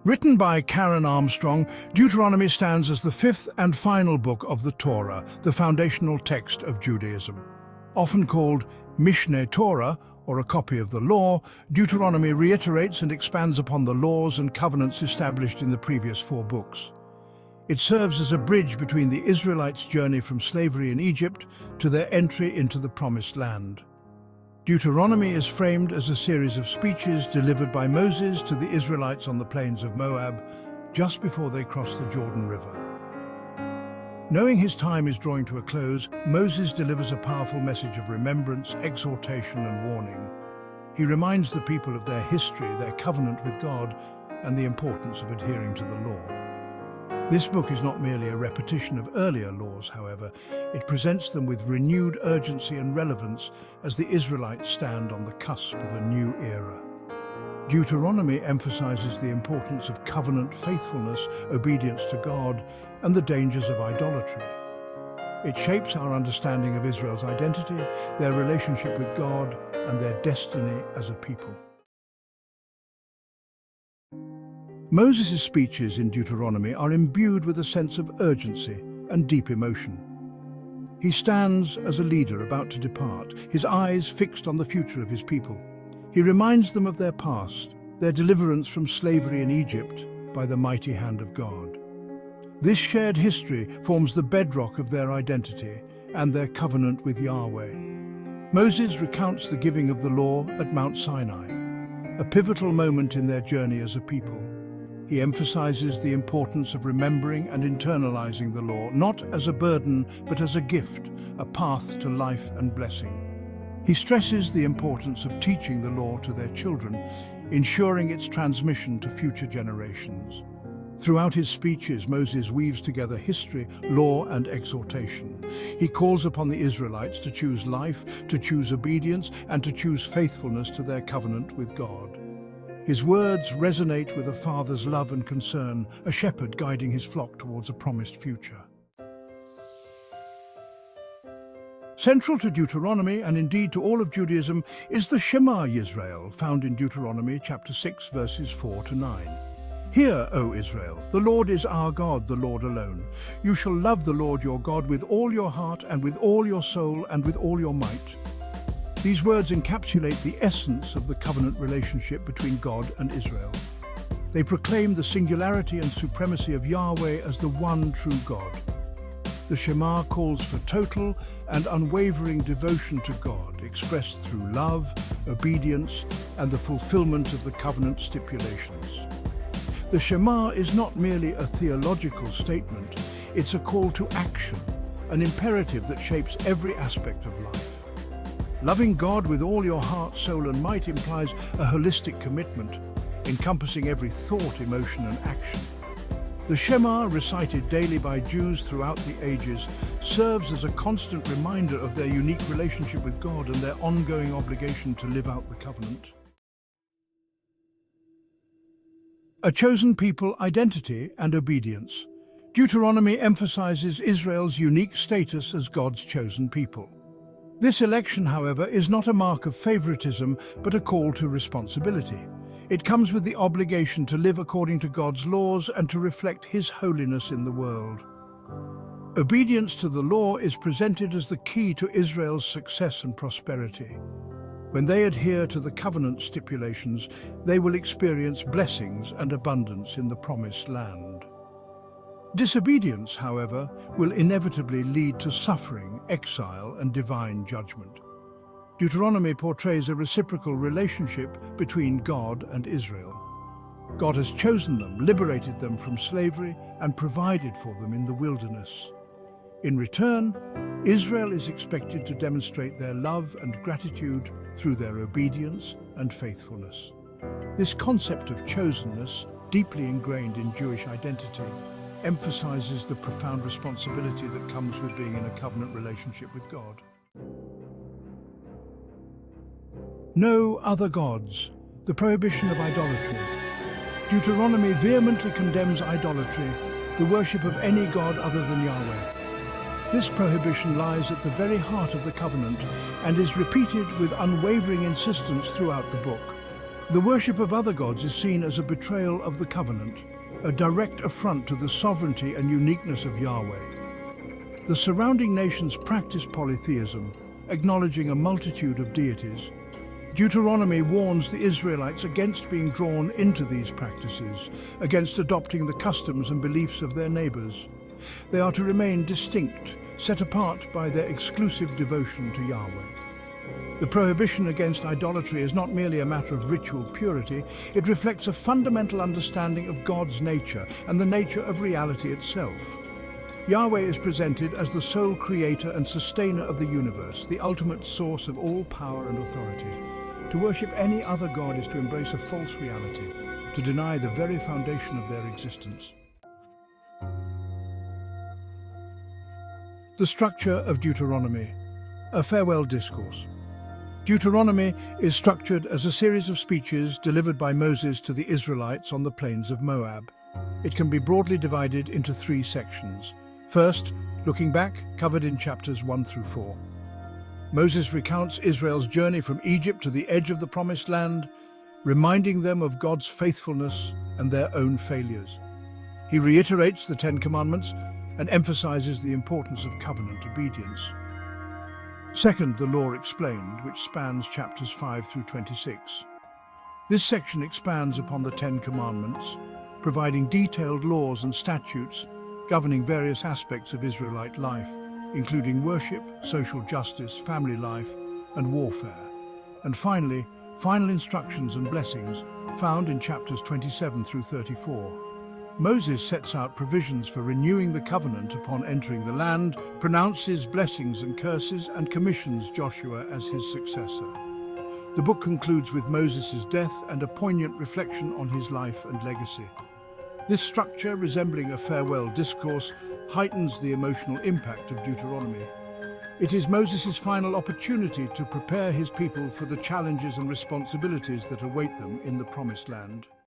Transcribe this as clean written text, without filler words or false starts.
Written by Karen Armstrong, Deuteronomy stands as the fifth and final book of the Torah, the foundational text of Judaism. Often called Mishneh Torah, or a copy of the law, Deuteronomy reiterates and expands upon the laws and covenants established in the previous four books. It serves as a bridge between the Israelites' journey from slavery in Egypt to their entry into the Promised Land. Deuteronomy is framed as a series of speeches delivered by Moses to the Israelites on the plains of Moab just before they crossed the Jordan River. Knowing his time is drawing to a close, Moses delivers a powerful message of remembrance, exhortation, and warning. He reminds the people of their history, their covenant with God, and the importance of adhering to the law. This book is not merely a repetition of earlier laws, however. It presents them with renewed urgency and relevance as the Israelites stand on the cusp of a new era. Deuteronomy emphasizes the importance of covenant faithfulness, obedience to God, and the dangers of idolatry. It shapes our understanding of Israel's identity, their relationship with God, and their destiny as a people. Moses' speeches in Deuteronomy are imbued with a sense of urgency and deep emotion. He stands as a leader about to depart, his eyes fixed on the future of his people. He reminds them of their past, their deliverance from slavery in Egypt by the mighty hand of God. This shared history forms the bedrock of their identity and their covenant with Yahweh. Moses recounts the giving of the law at Mount Sinai, a pivotal moment in their journey as a people. He emphasizes the importance of remembering and internalizing the law, not as a burden, but as a gift, a path to life and blessing. He stresses the importance of teaching the law to their children, ensuring its transmission to future generations. Throughout his speeches, Moses weaves together history, law, and exhortation. He calls upon the Israelites to choose life, to choose obedience, and to choose faithfulness to their covenant with God. His words resonate with a father's love and concern, a shepherd guiding his flock towards a promised future. Central to Deuteronomy, and indeed to all of Judaism, is the Shema Yisrael, found in Deuteronomy chapter 6, verses 4 to 9. Hear, O Israel, the Lord is our God, the Lord alone. You shall love the Lord your God with all your heart and with all your soul and with all your might. These words encapsulate the essence of the covenant relationship between God and Israel. They proclaim the singularity and supremacy of Yahweh as the one true God. The Shema calls for total and unwavering devotion to God, expressed through love, obedience, and the fulfillment of the covenant stipulations. The Shema is not merely a theological statement, it's a call to action, an imperative that shapes every aspect of life. Loving God with all your heart, soul, and might implies a holistic commitment, encompassing every thought, emotion, and action. The Shema, recited daily by Jews throughout the ages, serves as a constant reminder of their unique relationship with God and their ongoing obligation to live out the covenant. A chosen people identity and obedience. Deuteronomy emphasizes Israel's unique status as God's chosen people. This election, however, is not a mark of favoritism, but a call to responsibility. It comes with the obligation to live according to God's laws and to reflect His holiness in the world. Obedience to the law is presented as the key to Israel's success and prosperity. When they adhere to the covenant stipulations, they will experience blessings and abundance in the Promised Land. Disobedience, however, will inevitably lead to suffering, exile, and divine judgment. Deuteronomy portrays a reciprocal relationship between God and Israel. God has chosen them, liberated them from slavery, and provided for them in the wilderness. In return, Israel is expected to demonstrate their love and gratitude through their obedience and faithfulness. This concept of chosenness, deeply ingrained in Jewish identity, emphasizes the profound responsibility that comes with being in a covenant relationship with God. No other gods, the prohibition of idolatry. Deuteronomy vehemently condemns idolatry, the worship of any god other than Yahweh. This prohibition lies at the very heart of the covenant and is repeated with unwavering insistence throughout the book. The worship of other gods is seen as a betrayal of the covenant, a direct affront to the sovereignty and uniqueness of Yahweh. The surrounding nations practice polytheism, acknowledging a multitude of deities. Deuteronomy warns the Israelites against being drawn into these practices, against adopting the customs and beliefs of their neighbors. They are to remain distinct, set apart by their exclusive devotion to Yahweh. The prohibition against idolatry is not merely a matter of ritual purity, it reflects a fundamental understanding of God's nature and the nature of reality itself. Yahweh is presented as the sole creator and sustainer of the universe, the ultimate source of all power and authority. To worship any other god is to embrace a false reality, to deny the very foundation of their existence. The structure of Deuteronomy, a farewell discourse. Deuteronomy is structured as a series of speeches delivered by Moses to the Israelites on the plains of Moab. It can be broadly divided into three sections. First, looking back, covered in chapters 1 through 4. Moses recounts Israel's journey from Egypt to the edge of the Promised Land, reminding them of God's faithfulness and their own failures. He reiterates the Ten Commandments and emphasizes the importance of covenant obedience. Second, the Law Explained, which spans chapters 5 through 26. This section expands upon the Ten Commandments, providing detailed laws and statutes governing various aspects of Israelite life, including worship, social justice, family life, and warfare. And finally, final instructions and blessings found in chapters 27 through 34. Moses sets out provisions for renewing the covenant upon entering the land, pronounces blessings and curses, and commissions Joshua as his successor. The book concludes with Moses' death and a poignant reflection on his life and legacy. This structure, resembling a farewell discourse, heightens the emotional impact of Deuteronomy. It is Moses' final opportunity to prepare his people for the challenges and responsibilities that await them in the Promised Land.